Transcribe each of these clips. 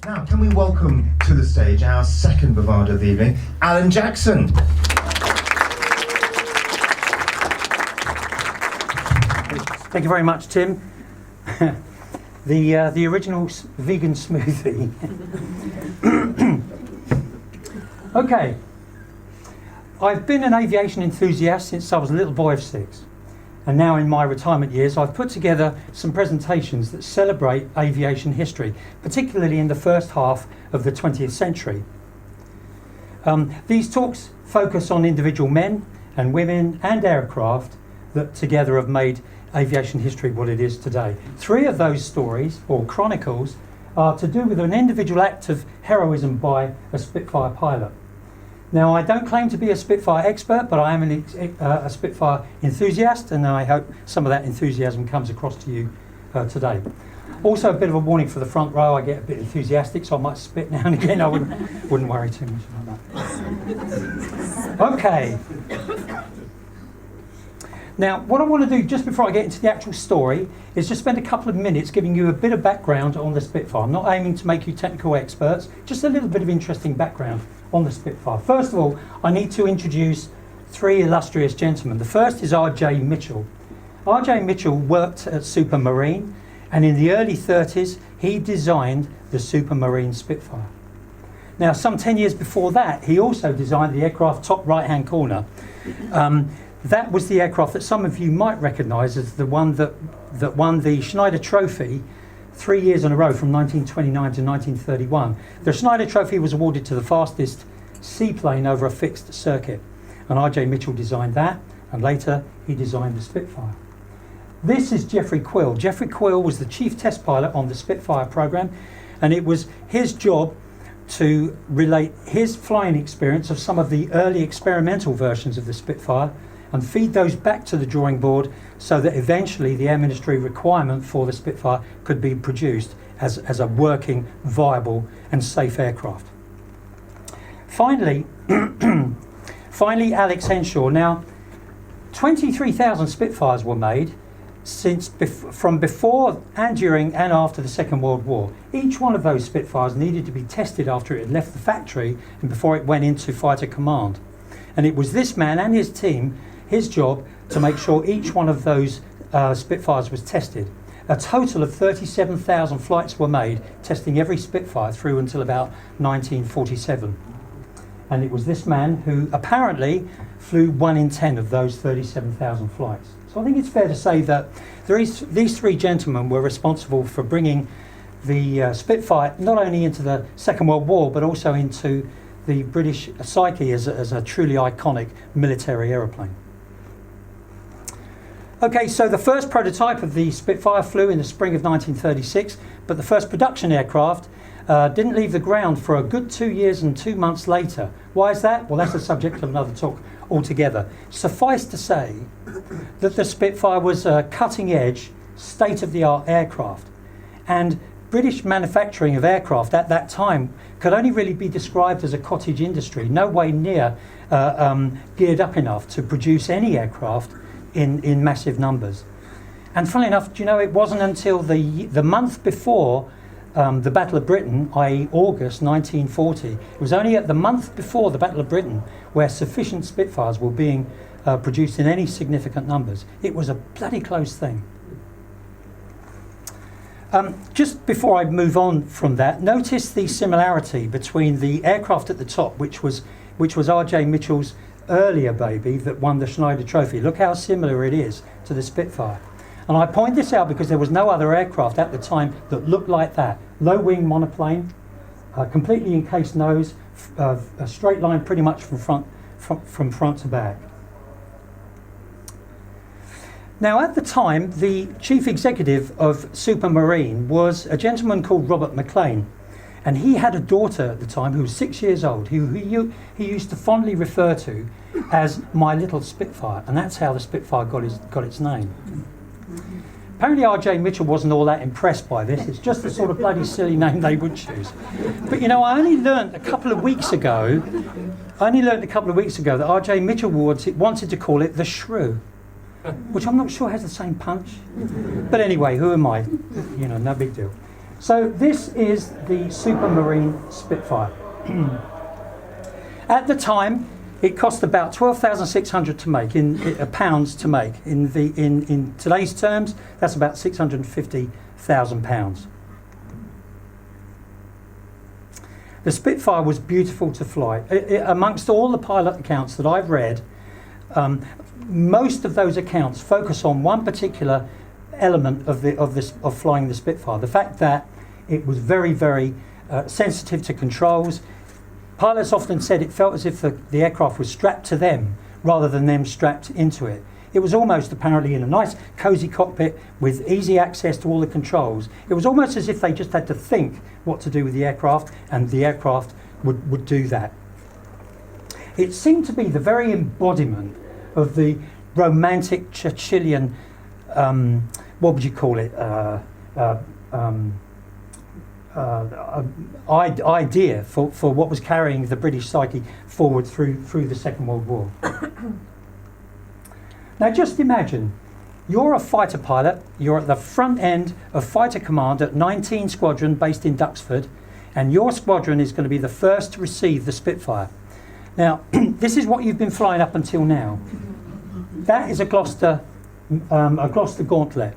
Now, can we welcome to the stage our second bavard of the evening, Alan Jackson. Thank you very much, Tim. The original vegan smoothie. Okay, I've been an aviation enthusiast since I was a little boy of 6, and now in my retirement years I've put together some presentations that celebrate aviation history, particularly in the first half of the 20th century. These talks focus on individual men and women and aircraft that together have made aviation history what it is today. 3 of those stories, or chronicles, are to do with an individual act of heroism by a Spitfire pilot. Now, I don't claim to be a Spitfire expert, but I am a Spitfire enthusiast, and I hope some of that enthusiasm comes across to you today. Also, a bit of a warning for the front row, I get a bit enthusiastic, so I might spit now and again. I wouldn't worry too much about that. Okay. Now, what I want to do just before I get into the actual story is just spend a couple of minutes giving you a bit of background on the Spitfire. I'm not aiming to make you technical experts, just a little bit of interesting background on the Spitfire. First of all, I need to introduce 3 illustrious gentlemen. The first is R.J. Mitchell. R.J. Mitchell worked at Supermarine, and in the early 30s, he designed the Supermarine Spitfire. Now, some 10 years before that, he also designed the aircraft top right-hand corner. That was the aircraft that some of you might recognise as the one that won the Schneider Trophy 3 years in a row from 1929 to 1931. The Schneider Trophy was awarded to the fastest seaplane over a fixed circuit, and R.J. Mitchell designed that, and later he designed the Spitfire. This is Geoffrey Quill. Geoffrey Quill was the chief test pilot on the Spitfire programme, and it was his job to relate his flying experience of some of the early experimental versions of the Spitfire and feed those back to the drawing board so that eventually the Air Ministry requirement for the Spitfire could be produced as a working, viable and safe aircraft. Finally, Alex Henshaw. Now, 23,000 Spitfires were made from before and during and after the Second World War. Each one of those Spitfires needed to be tested after it had left the factory and before it went into fighter command. And it was this man and his team, his job, to make sure each one of those Spitfires was tested. A total of 37,000 flights were made, testing every Spitfire through until about 1947. And it was this man who apparently flew 1 in 10 of those 37,000 flights. So I think it's fair to say that these 3 gentlemen were responsible for bringing the Spitfire not only into the Second World War, but also into the British psyche as a truly iconic military aeroplane. Okay, so the first prototype of the Spitfire flew in the spring of 1936, but the first production aircraft didn't leave the ground for a good 2 years and 2 months later. Why is that? Well, that's the subject of another talk altogether. Suffice to say that the Spitfire was a cutting-edge, state-of-the-art aircraft, and British manufacturing of aircraft at that time could only really be described as a cottage industry, no way near geared up enough to produce any aircraft in massive numbers. And funnily enough, do you know, it wasn't until the month before the Battle of Britain, i.e. August 1940, it was only at the month before the Battle of Britain where sufficient Spitfires were being produced in any significant numbers. It was a bloody close thing. Just before I move on from that, notice the similarity between the aircraft at the top, which was R.J. Mitchell's earlier baby that won the Schneider Trophy. Look how similar it is to the Spitfire. And I point this out because there was no other aircraft at the time that looked like that. Low wing monoplane, completely encased nose, a straight line pretty much from front to back. Now, at the time, the chief executive of Supermarine was a gentleman called Robert McLean, and he had a daughter at the time who was 6 years old, who he used to fondly refer to as my little Spitfire, and that's how the Spitfire got its name. Apparently R.J. Mitchell wasn't all that impressed by this. It's just the sort of bloody silly name they would choose. But you know, I only learnt a couple of weeks ago that R.J. Mitchell wanted to call it the Shrew, which I'm not sure has the same punch. But anyway, who am I? You know, no big deal. So this is the Supermarine Spitfire. At the time, it cost about 12,600 to make pounds to make. In today's terms, that's about 650,000 pounds. The Spitfire was beautiful to fly. Amongst all the pilot accounts that I've read, most of those accounts focus on one particular element of flying the Spitfire. The fact that it was very, very sensitive to controls. Pilots often said it felt as if the aircraft was strapped to them rather than them strapped into it. It was almost apparently in a nice cosy cockpit with easy access to all the controls. It was almost as if they just had to think what to do with the aircraft, and the aircraft would do that. It seemed to be the very embodiment of the romantic Churchillian, what would you call it, idea for what was carrying the British psyche forward through the Second World War. Now just imagine, you're a fighter pilot, you're at the front end of Fighter Command at 19 Squadron based in Duxford, and your squadron is going to be the first to receive the Spitfire. Now, this is what you've been flying up until now. That is a Gloucester Gauntlet.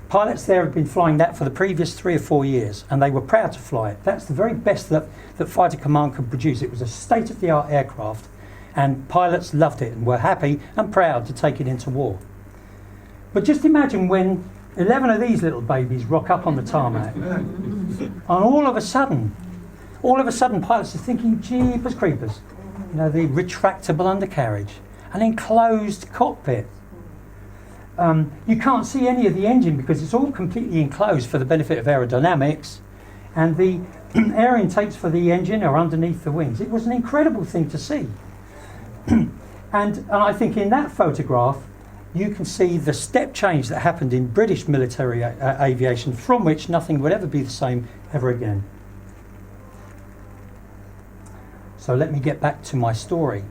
Pilots there have been flying that for the previous 3 or 4 years, and they were proud to fly it. That's the very best that Fighter Command could produce. It was a state-of-the-art aircraft, and pilots loved it and were happy and proud to take it into war. But just imagine when 11 of these little babies rock up on the tarmac, and all of a sudden pilots are thinking, jeepers creepers, you know, the retractable undercarriage, an enclosed cockpit. You can't see any of the engine because it's all completely enclosed for the benefit of aerodynamics, and the air intakes for the engine are underneath the wings. It was an incredible thing to see. And I think in that photograph you can see the step change that happened in British military aviation, from which nothing would ever be the same ever again. So let me get back to my story.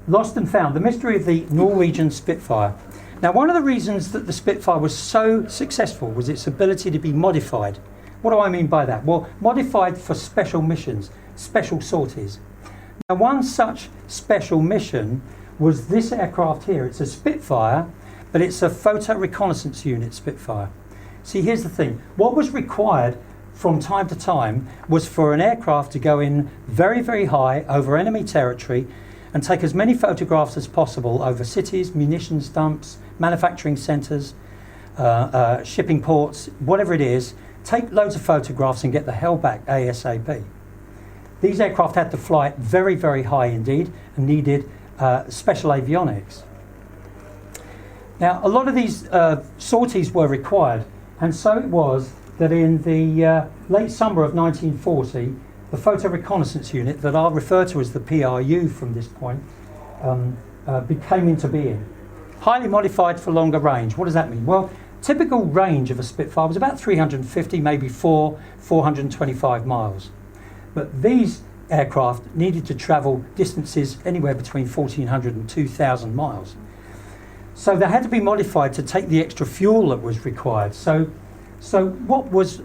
Lost and found, the mystery of the Norwegian Spitfire. Now, one of the reasons that the Spitfire was so successful was its ability to be modified. What do I mean by that? Well, modified for special missions, special sorties. Now, one such special mission was this aircraft here. It's a Spitfire, but it's a photo reconnaissance unit Spitfire. See, here's the thing. What was required from time to time was for an aircraft to go in very, very high over enemy territory and take as many photographs as possible over cities, munitions dumps, manufacturing centres, shipping ports, whatever it is. Take loads of photographs and get the hell back ASAP. These aircraft had to fly very, very high indeed and needed special avionics. Now, a lot of these sorties were required, and so it was that in the late summer of 1940, the Photo Reconnaissance Unit, that I'll refer to as the PRU from this point, came into being. Highly modified for longer range. What does that mean? Well, typical range of a Spitfire was about 350, maybe 425 miles. But these aircraft needed to travel distances anywhere between 1,400 and 2,000 miles. So they had to be modified to take the extra fuel that was required. So what was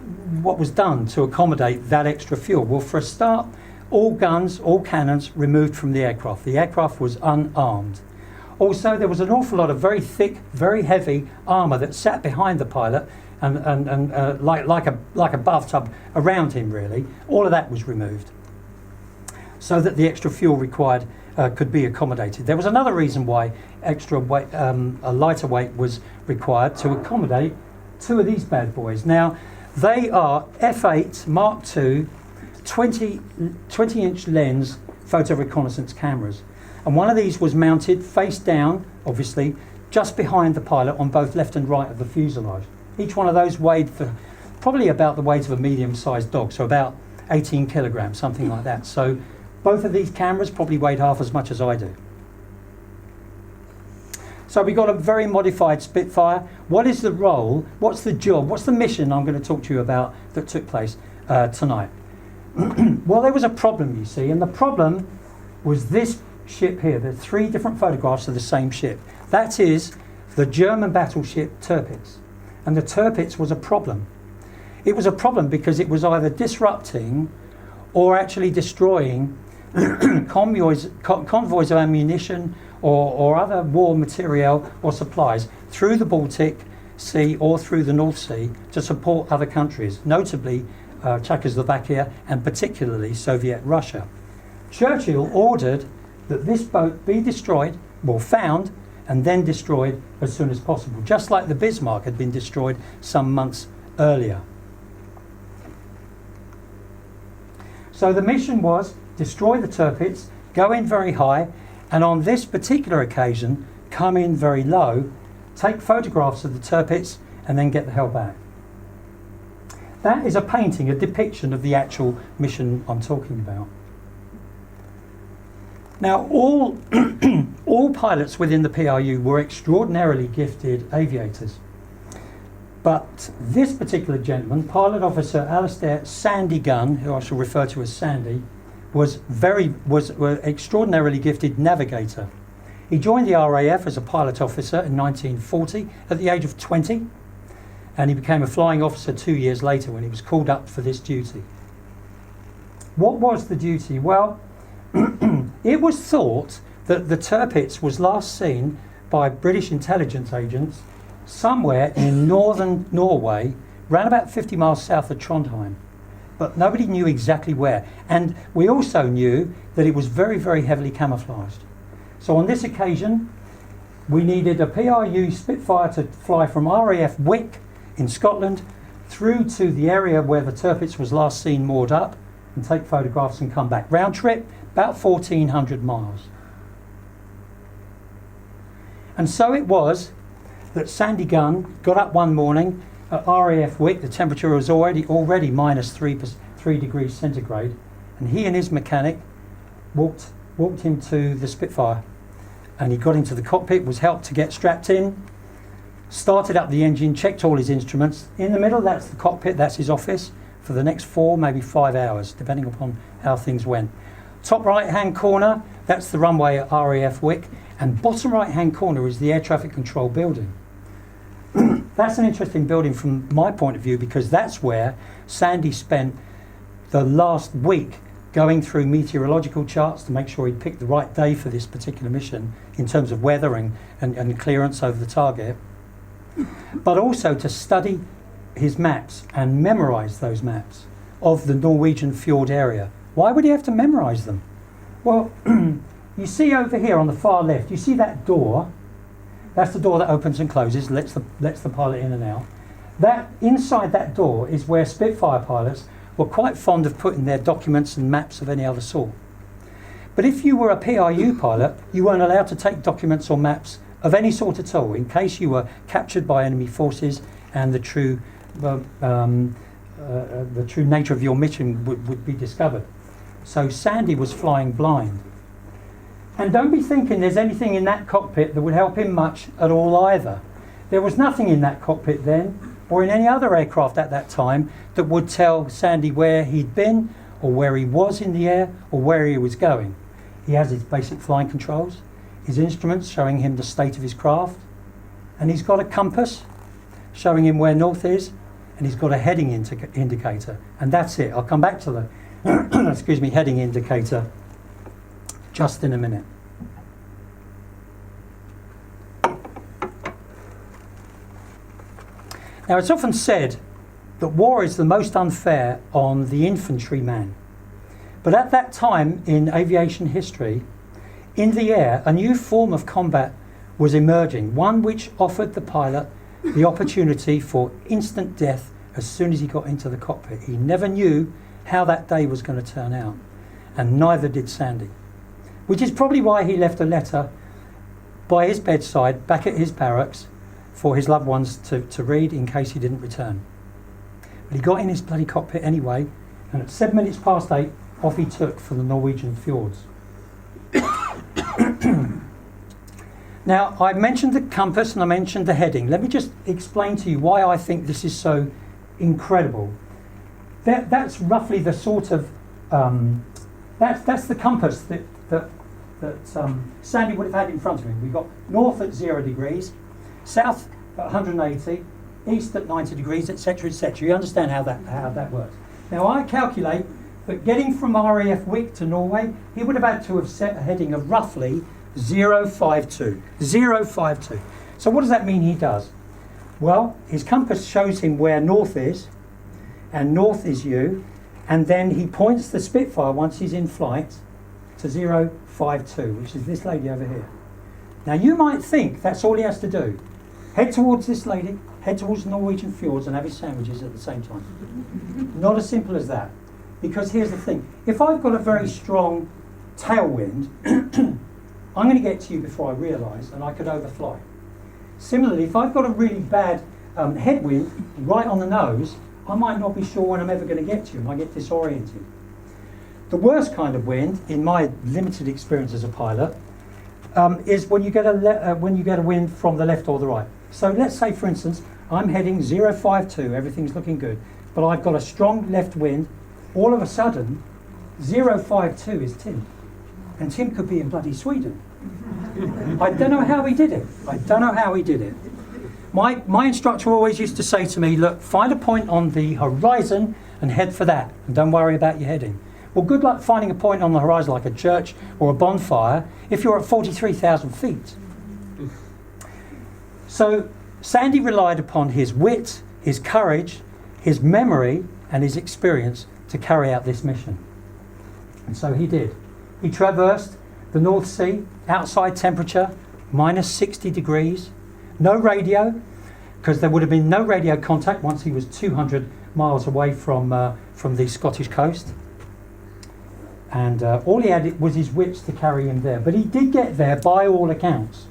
done to accommodate that extra fuel? Well, for a start, all guns, all cannons removed from the aircraft. The aircraft was unarmed. Also, there was an awful lot of very thick, very heavy armour that sat behind the pilot and like a bathtub around him, really. All of that was removed so that the extra fuel required could be accommodated. There was another reason why extra weight, a lighter weight was required to accommodate two of these bad boys. Now, they are F8 Mark II 20-inch lens photo reconnaissance cameras. And one of these was mounted face down, obviously, just behind the pilot on both left and right of the fuselage. Each one of those weighed probably about the weight of a medium-sized dog, so about 18 kilograms, something like that. So both of these cameras probably weighed half as much as I do. So we got a very modified Spitfire. What is the role? What's the job? What's the mission I'm going to talk to you about that took place tonight? Well, there was a problem, you see, and the problem was this ship here. There are three different photographs of the same ship. That is the German battleship Tirpitz. And the Tirpitz was a problem. it was a problem because it was either disrupting or actually destroying convoys of ammunition or other war material or supplies through the Baltic Sea or through the North Sea to support other countries, notably Czechoslovakia and particularly Soviet Russia. Churchill ordered that this boat be destroyed, well, found and then destroyed as soon as possible, just like the Bismarck had been destroyed some months earlier. So the mission was destroy the Tirpitz, go in very high, and on this particular occasion come in very low, take photographs of the Tirpitz and then get the hell back. That is a painting, a depiction of the actual mission I'm talking about. Now, all pilots within the PRU were extraordinarily gifted aviators. But this particular gentleman, Pilot Officer Alistair Sandy Gunn, who I shall refer to as Sandy, was extraordinarily gifted navigator. He joined the RAF as a pilot officer in 1940 at the age of 20, and he became a flying officer 2 years later when he was called up for this duty. What was the duty? Well, it was thought that the Tirpitz was last seen by British intelligence agents somewhere in northern Norway, round about 50 miles south of Trondheim. But nobody knew exactly where. And we also knew that it was very, very heavily camouflaged. So on this occasion, we needed a PRU Spitfire to fly from RAF Wick in Scotland through to the area where the Tirpitz was last seen moored up and take photographs and come back. Round trip, about 1,400 miles. And so it was that Sandy Gunn got up one morning at RAF Wick. The temperature was already minus 3 degrees centigrade, and he and his mechanic walked him to the Spitfire, and he got into the cockpit, was helped to get strapped in, started up the engine, checked all his instruments. In the middle, that's the cockpit, that's his office for the next 4, maybe 5 hours, depending upon how things went. Top right hand corner, that's the runway at RAF Wick, and bottom right hand corner is the air traffic control building. That's an interesting building from my point of view, because that's where Sandy spent the last week going through meteorological charts to make sure he picked the right day for this particular mission in terms of weather and clearance over the target, but also to study his maps and memorize those maps of the Norwegian fjord area. Why would he have to memorize them? Well, you see over here on the far left, you see that door. That's the door that opens and closes, lets the pilot in and out. That inside that door is where Spitfire pilots were quite fond of putting their documents and maps of any other sort. But if you were a PRU pilot, you weren't allowed to take documents or maps of any sort at all, in case you were captured by enemy forces and the true nature of your mission would be discovered. So Sandy was flying blind. And don't be thinking there's anything in that cockpit that would help him much at all either. There was nothing in that cockpit then, or in any other aircraft at that time, that would tell Sandy where he'd been, or where he was in the air, or where he was going. He has his basic flying controls, his instruments showing him the state of his craft, and he's got a compass showing him where north is, and he's got a heading indicator, and that's it. I'll come back to the heading indicator just in a minute. Now, it's often said that war is the most unfair on the infantryman. But at that time in aviation history, in the air, a new form of combat was emerging, one which offered the pilot the opportunity for instant death as soon as he got into the cockpit. He never knew how that day was going to turn out, and neither did Sandy. Which is probably why he left a letter by his bedside back at his barracks for his loved ones to read in case he didn't return. But he got in his bloody cockpit anyway, and at 7 minutes past 8, off he took for the Norwegian fjords. Now, I mentioned the compass and I mentioned the heading. Let me just explain to you why I think this is so incredible. That's roughly the sort of that's the compass that Sandy would have had in front of him. We've got north at 0 degrees, south at 180, east at 90 degrees, etc., etc. You understand how that works. Now I calculate that getting from RAF Wick to Norway, he would have had to have set a heading of roughly 052. 052. So what does that mean he does? Well, his compass shows him where north is, and north is you, and then he points the Spitfire once he's in flight to 052, which is this lady over here. Now you might think that's all he has to do. Head towards this lady, head towards the Norwegian fjords and have his sandwiches at the same time. Not as simple as that. Because here's the thing, if I've got a very strong tailwind, I'm going to get to you before I realise, and I could overfly. Similarly, if I've got a really bad headwind right on the nose, I might not be sure when I'm ever going to get to you, and I get disoriented. The worst kind of wind, in my limited experience as a pilot, is when you get a wind from the left or the right. So let's say, for instance, I'm heading 052, everything's looking good, but I've got a strong left wind. All of a sudden, 052 is Tim. And Tim could be in bloody Sweden. I don't know how he did it. I don't know how he did it. My instructor always used to say to me, look, find a point on the horizon and head for that. And don't worry about your heading. Well, good luck finding a point on the horizon like a church or a bonfire if you're at 43,000 feet. So Sandy relied upon his wit, his courage, his memory and his experience to carry out this mission. And so he did. He traversed the North Sea, outside temperature, minus 60 degrees, no radio, because there would have been no radio contact once he was 200 miles away from the Scottish coast. And all he had was his wits to carry him there. But he did get there by all accounts.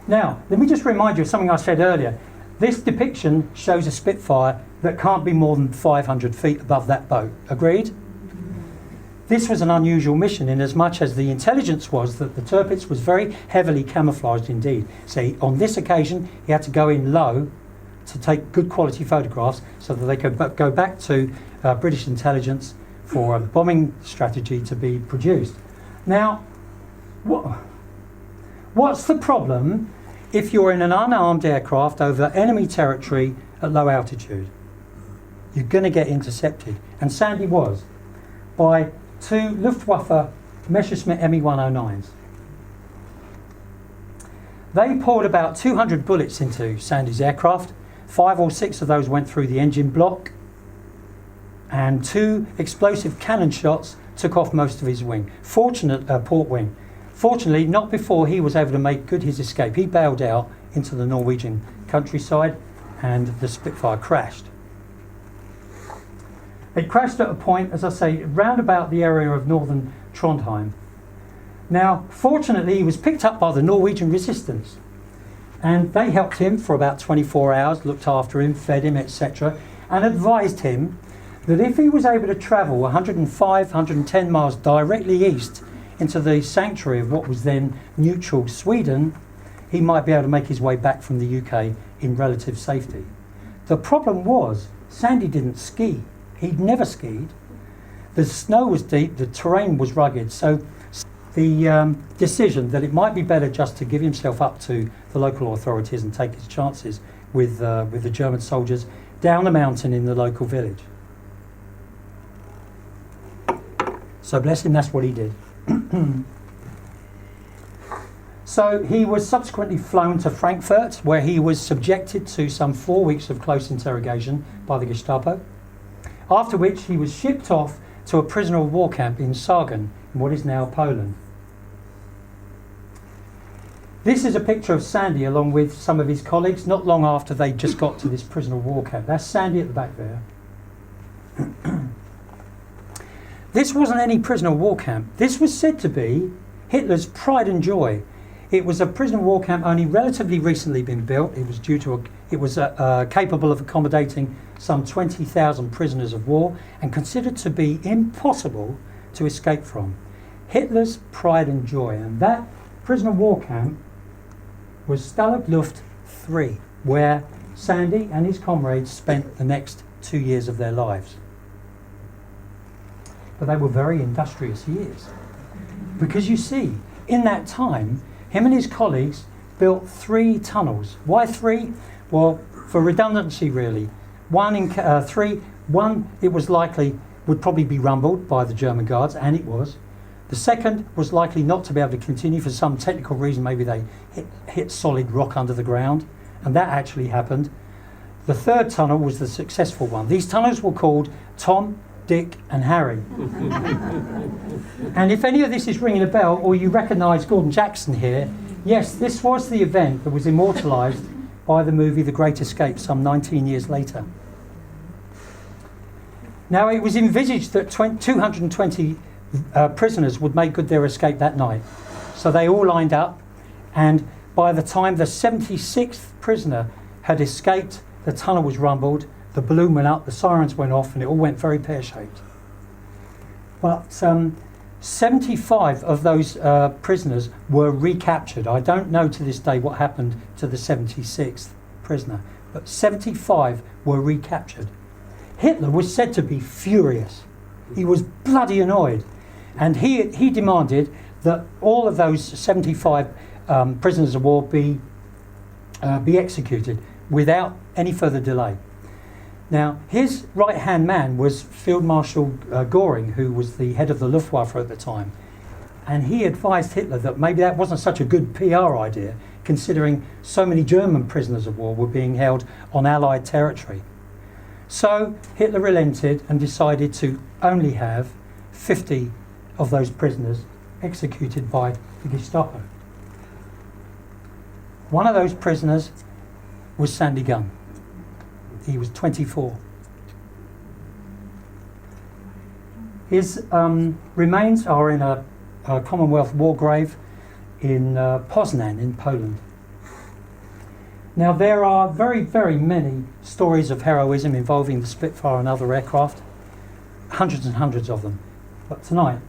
Now, let me just remind you of something I said earlier. This depiction shows a Spitfire that can't be more than 500 feet above that boat. Agreed? This was an unusual mission in as much as the intelligence was that the Tirpitz was very heavily camouflaged indeed. So on this occasion, he had to go in low to take good quality photographs so that they could go back to British intelligence for a bombing strategy to be produced. Now, what's the problem if you're in an unarmed aircraft over enemy territory at low altitude? You're going to get intercepted. And Sandy was by two Luftwaffe Messerschmitt Me-109s. They poured about 200 bullets into Sandy's aircraft. 5 or 6 of those went through the engine block, and 2 explosive cannon shots took off most of his wing. Port wing. Fortunately, not before he was able to make good his escape. He bailed out into the Norwegian countryside, and the Spitfire crashed. It crashed at a point, as I say, round about the area of northern Trondheim. Now, fortunately, he was picked up by the Norwegian resistance, and they helped him for about 24 hours, looked after him, fed him, etc., and advised him that if he was able to travel 105, 110 miles directly east into the sanctuary of what was then neutral Sweden, he might be able to make his way back from the UK in relative safety. The problem was, Sandy didn't ski. He'd never skied. The snow was deep, the terrain was rugged, so the decision that it might be better just to give himself up to the local authorities and take his chances with the German soldiers down the mountain in the local village. So bless him, that's what he did. So he was subsequently flown to Frankfurt, where he was subjected to some 4 weeks of close interrogation by the Gestapo, after which he was shipped off to a prisoner of war camp in Sagen, in what is now Poland. This is a picture of Sandy along with some of his colleagues not long after they just got to this prisoner of war camp. That's Sandy at the back there. This wasn't any prisoner of war camp. This was said to be Hitler's pride and joy. It was a prisoner of war camp only relatively recently been built. It was capable of accommodating some 20,000 prisoners of war and considered to be impossible to escape from. Hitler's pride and joy. And that prisoner of war camp was Stalag Luft 3, where Sandy and his comrades spent the next 2 years of their lives. But they were very industrious years. Because you see, in that time, him and his colleagues built 3 tunnels. Why 3? Well, for redundancy, really, 1 in 3, 1 it was likely would probably be rumbled by the German guards, and it was. The second was likely not to be able to continue for some technical reason. Maybe they hit solid rock under the ground, and that actually happened. The third tunnel was the successful one. These tunnels were called Tom, Dick and Harry. And if any of this is ringing a bell, or you recognise Gordon Jackson here, yes, this was the event that was immortalised by the movie The Great Escape some 19 years later. Now, it was envisaged that 220 prisoners would make good their escape that night. So they all lined up, and by the time the 76th prisoner had escaped, the tunnel was rumbled, the balloon went up, the sirens went off, and it all went very pear-shaped. But 75 of those prisoners were recaptured. I don't know to this day what happened to the 76th prisoner, but 75 were recaptured. Hitler was said to be furious. He was bloody annoyed. And he demanded that all of those 75 prisoners of war be executed without any further delay. Now, his right-hand man was Field Marshal Göring, who was the head of the Luftwaffe at the time. And he advised Hitler that maybe that wasn't such a good PR idea, considering so many German prisoners of war were being held on Allied territory. So Hitler relented and decided to only have 50 of those prisoners executed by the Gestapo. One of those prisoners was Sandy Gunn. He was 24. His remains are in a Commonwealth war grave in Poznan in Poland. Now, there are very, very many stories of heroism involving the Spitfire and other aircraft, hundreds and hundreds of them. But tonight,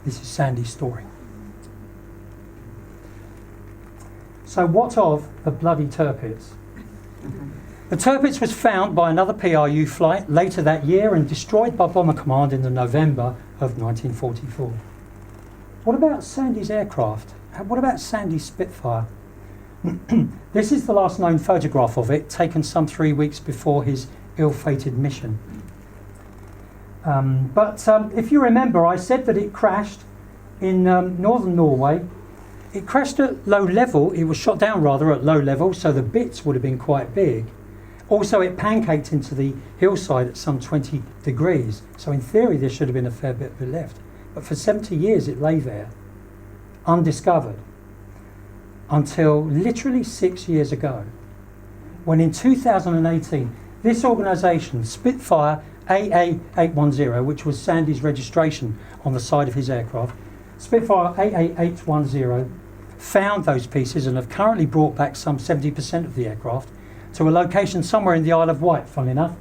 this is Sandy's story. So what of the bloody Tirpitz? The Tirpitz was found by another PRU flight later that year and destroyed by Bomber Command in the November of 1944. What about Sandy's aircraft? What about Sandy's Spitfire? This is the last known photograph of it, taken some 3 weeks before his ill-fated mission. But if you remember, I said that it crashed in northern Norway. It crashed at low level. It was shot down rather at low level, so the bits would have been quite big. Also, it pancaked into the hillside at some 20 degrees. So in theory, there should have been a fair bit of it left. But for 70 years, it lay there, undiscovered, until literally 6 years ago, when in 2018, this organisation, Spitfire AA810, which was Sandy's registration on the side of his aircraft, Spitfire AA810 found those pieces and have currently brought back some 70% of the aircraft to a location somewhere in the Isle of Wight, funnily enough,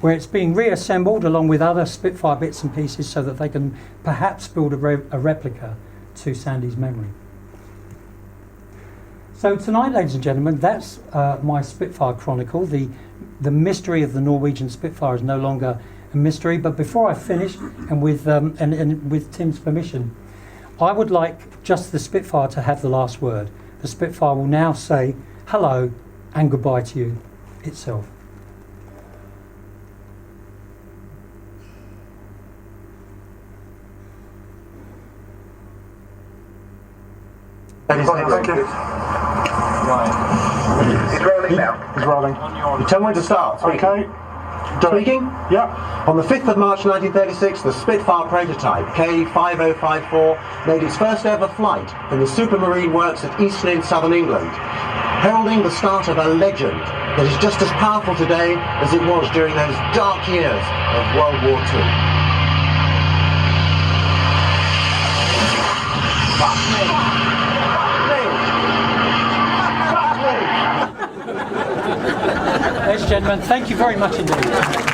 where it's being reassembled along with other Spitfire bits and pieces so that they can perhaps build a replica to Sandy's memory. So tonight, ladies and gentlemen, that's my Spitfire Chronicle. The mystery of the Norwegian Spitfire is no longer a mystery. But before I finish, and with Tim's permission, I would like just the Spitfire to have the last word. The Spitfire will now say hello and goodbye to you itself. Thank you. Right. It's rolling now. It's rolling. You tell me when to start. Okay. Speaking? Yeah. On the 5th of March 1936, the Spitfire prototype K5054 made its first ever flight in the Supermarine Works at Eastleigh in southern England, heralding the start of a legend that is just as powerful today as it was during those dark years of World War II. Ladies and gentlemen, thank you very much indeed.